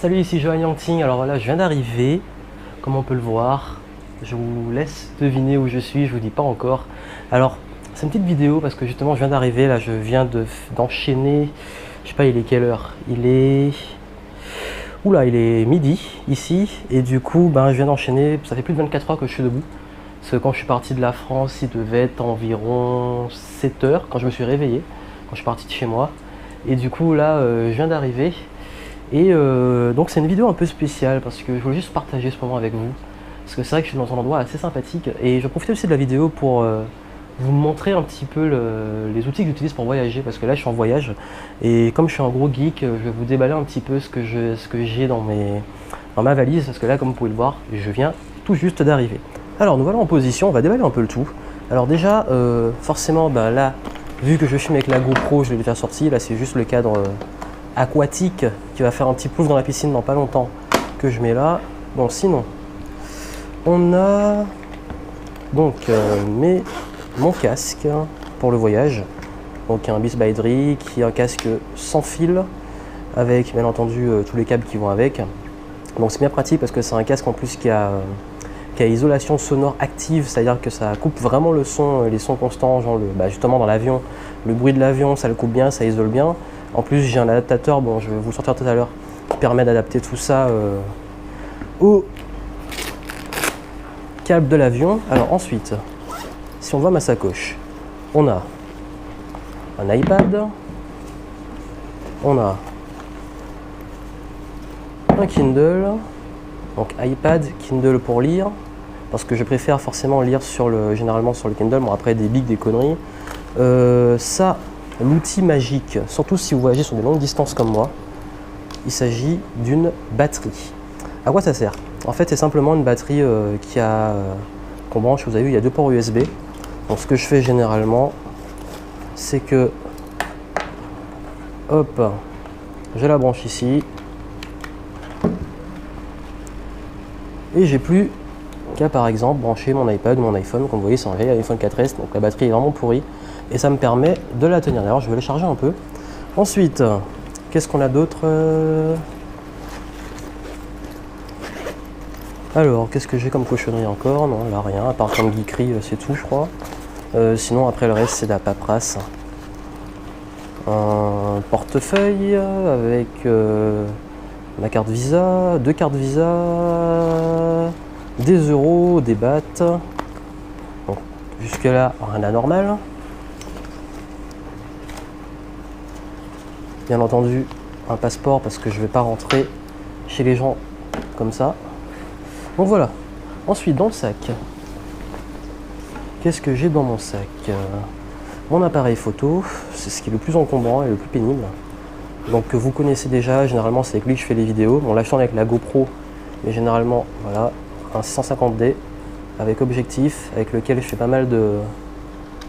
Salut, ici Johan Yangting. Alors voilà, je viens d'arriver, comme on peut le voir. Je vous laisse deviner où je suis, je vous dis pas encore. Alors, c'est une petite vidéo parce que justement je viens d'arriver, là je viens d'enchaîner, je sais pas il est quelle heure, il est midi ici et du coup je viens d'enchaîner, ça fait plus de 24 heures que je suis debout. Parce que quand je suis parti de la France, il devait être environ 7 heures quand je me suis réveillé, quand je suis parti de chez moi. Et du coup là, je viens d'arriver. Et donc c'est une vidéo un peu spéciale parce que je voulais juste partager ce moment avec vous. Parce que c'est vrai que je suis dans un endroit assez sympathique et je profitais aussi de la vidéo pour vous montrer un petit peu les outils que j'utilise pour voyager. Parce que là je suis en voyage et comme je suis un gros geek, je vais vous déballer un petit peu ce que j'ai dans ma valise. Parce que là comme vous pouvez le voir, je viens tout juste d'arriver. Alors nous voilà en position, on va déballer un peu le tout. Alors déjà, forcément là, vu que je filme avec la GoPro, je l'ai déjà sorti. Là c'est juste le cadre aquatique qui va faire un petit plouf dans la piscine dans pas longtemps que je mets là. Bon sinon on a donc mon casque pour le voyage, donc un Beats by Dre qui est un casque sans fil avec bien entendu tous les câbles qui vont avec. Donc c'est bien pratique parce que c'est un casque en plus qui a isolation sonore active, c'est-à-dire que ça coupe vraiment le son, les sons constants, genre justement dans l'avion, le bruit de l'avion ça le coupe bien, ça isole bien. En plus, j'ai un adaptateur, bon, je vais vous le sortir tout à l'heure, qui permet d'adapter tout ça au câble de l'avion. Alors ensuite, si on voit ma sacoche, on a un iPad, on a un Kindle, donc iPad, Kindle pour lire, parce que je préfère forcément lire généralement sur le Kindle, bon après des bigs, des conneries. Ça, l'outil magique, surtout si vous voyagez sur des longues distances comme moi, il s'agit d'une batterie. À quoi ça sert? En fait, c'est simplement une batterie qu'on branche. Vous avez vu, il y a deux ports USB. Donc, ce que je fais généralement, c'est que, hop, je la branche ici, et j'ai plus qu'à, par exemple, brancher mon iPad ou mon iPhone. Comme vous voyez, c'est un vieil iPhone 4S, donc la batterie est vraiment pourrie. Et ça me permet de la tenir. D'ailleurs, je vais la charger un peu. Ensuite, qu'est-ce qu'on a d'autre? Alors, qu'est-ce que j'ai comme cochonnerie encore? Non, là, rien. À part comme geekerie, c'est tout, je crois. Sinon, après, le reste, c'est de la paperasse. Un portefeuille avec ma carte Visa, deux cartes Visa, des euros, des bahts. Bon, jusque-là, rien d'anormal. Bien entendu, un passeport parce que je ne vais pas rentrer chez les gens comme ça. Donc voilà. Ensuite, dans le sac, qu'est-ce que j'ai dans mon sac? Mon appareil photo, c'est ce qui est le plus encombrant et le plus pénible. Donc que vous connaissez déjà, généralement c'est avec lui que je fais les vidéos. Bon là je tourne avec la GoPro, mais généralement voilà, un 650D avec objectif, avec lequel je fais pas mal de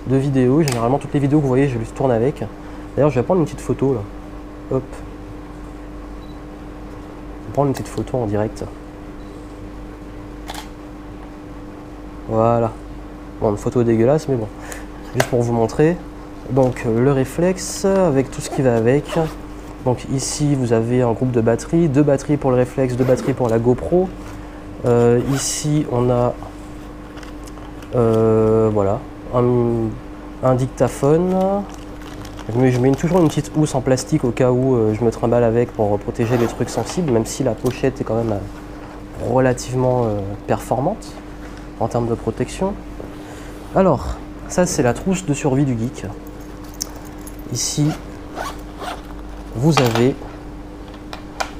vidéos. Généralement toutes les vidéos que vous voyez, je les tourne avec. D'ailleurs je vais prendre une petite photo là. Hop. Je vais prendre une petite photo en direct. Voilà. Bon, une photo dégueulasse, mais bon. Juste pour vous montrer. Donc le réflexe avec tout ce qui va avec. Donc ici vous avez un groupe de batteries, deux batteries pour le réflexe, deux batteries pour la GoPro. Ici on a voilà un dictaphone. Je mets toujours une petite housse en plastique au cas où je me trimballe avec pour protéger les trucs sensibles, même si la pochette est quand même relativement performante en termes de protection. Alors, ça c'est la trousse de survie du geek. Ici, vous avez...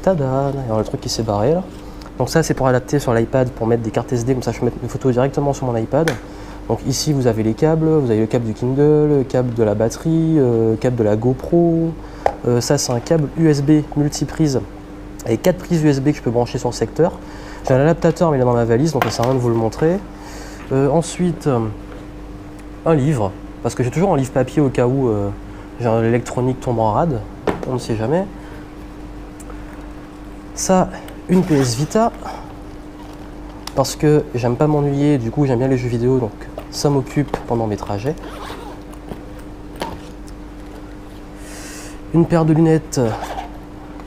Tada! Il y a un truc qui s'est barré là. Donc ça c'est pour adapter sur l'iPad, pour mettre des cartes SD, comme ça je peux mettre mes photos directement sur mon iPad. Donc ici vous avez les câbles, vous avez le câble du Kindle, le câble de la batterie, le câble de la GoPro. Ça c'est un câble USB multiprise avec 4 prises USB que je peux brancher sur le secteur. J'ai un adaptateur mais il est dans ma valise donc ça sert à rien de vous le montrer. Ensuite un livre, parce que j'ai toujours un livre papier au cas où l'électronique tombe en rade, on ne sait jamais. Ça, une PS Vita, parce que j'aime pas m'ennuyer, du coup j'aime bien les jeux vidéo, donc ça m'occupe pendant mes trajets. Une paire de lunettes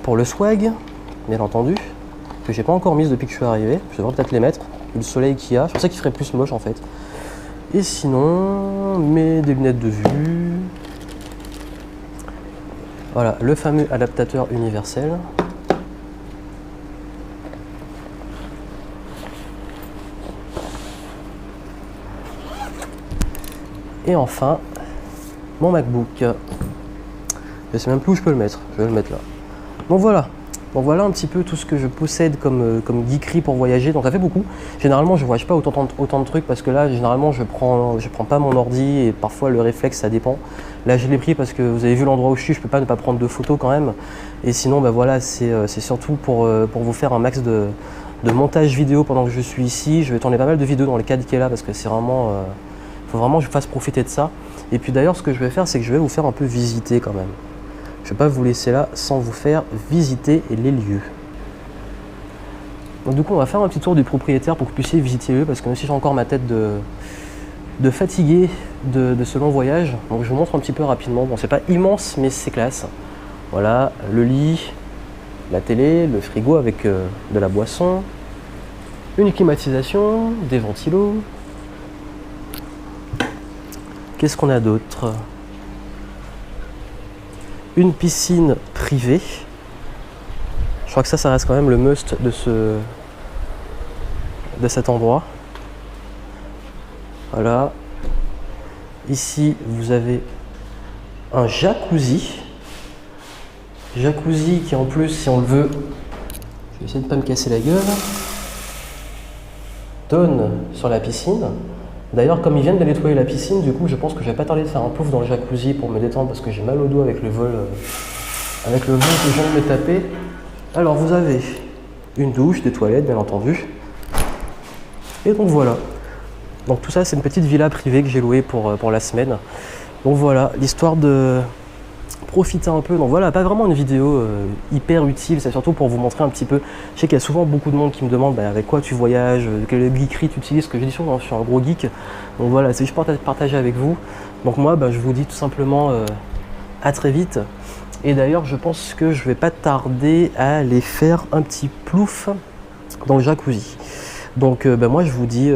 pour le swag, bien entendu, que j'ai pas encore mises depuis que je suis arrivé. Je devrais peut-être les mettre, vu le soleil qu'il y a. Je pensais qu'il ferait plus moche en fait. Et sinon, des lunettes de vue. Voilà, le fameux adaptateur universel. Et enfin, mon MacBook. Je sais même plus où je peux le mettre. Je vais le mettre là. Donc voilà. Donc voilà un petit peu tout ce que je possède comme geekerie pour voyager. Donc ça fait beaucoup. Généralement je ne voyage pas autant de trucs parce que là généralement je prends pas mon ordi et parfois le réflexe ça dépend. Là je l'ai pris parce que vous avez vu l'endroit où je suis, je peux pas ne pas prendre de photos quand même. Et sinon bah voilà, c'est surtout pour vous faire un max de montage vidéo pendant que je suis ici. Je vais tourner pas mal de vidéos dans le cadre qui est là parce que c'est vraiment... faut vraiment que je fasse profiter de ça. Et puis d'ailleurs ce que je vais faire c'est que je vais vous faire un peu visiter quand même. Je ne vais pas vous laisser là sans vous faire visiter les lieux. Donc du coup on va faire un petit tour du propriétaire pour que vous puissiez visiter les lieux parce que même si j'ai encore ma tête de fatigué de ce long voyage, donc je vous montre un petit peu rapidement. Bon c'est pas immense mais c'est classe. Voilà le lit, la télé, le frigo avec de la boisson, une climatisation, des ventilos. Qu'est-ce qu'on a d'autre ? Une piscine privée. Je crois que ça reste quand même le must de cet endroit. Voilà. Ici, vous avez un jacuzzi. Jacuzzi qui en plus, si on le veut, je vais essayer de ne pas me casser la gueule, donne sur la piscine. D'ailleurs, comme ils viennent de nettoyer la piscine, du coup, je pense que je vais pas tarder de faire un pouf dans le jacuzzi pour me détendre parce que j'ai mal au dos avec le vol que je viens de me taper. Alors, vous avez une douche, des toilettes, bien entendu. Et donc voilà. Donc tout ça, c'est une petite villa privée que j'ai louée pour la semaine. Donc voilà, l'histoire de profiter un peu. Donc voilà, pas vraiment une vidéo hyper utile, c'est surtout pour vous montrer un petit peu. Je sais qu'il y a souvent beaucoup de monde qui me demande avec quoi tu voyages, quelle geekerie tu utilises, que j'ai dit souvent, je suis un gros geek. Donc voilà, c'est juste pour partager avec vous. Donc moi, je vous dis tout simplement à très vite. Et d'ailleurs, je pense que je vais pas tarder à aller faire un petit plouf dans le jacuzzi. Donc moi, je vous dis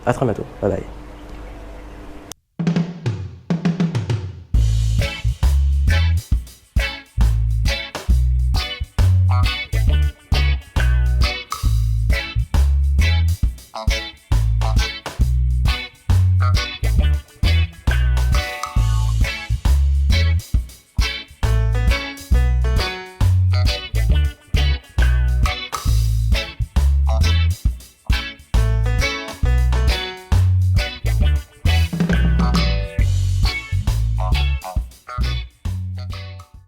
à très bientôt. Bye bye.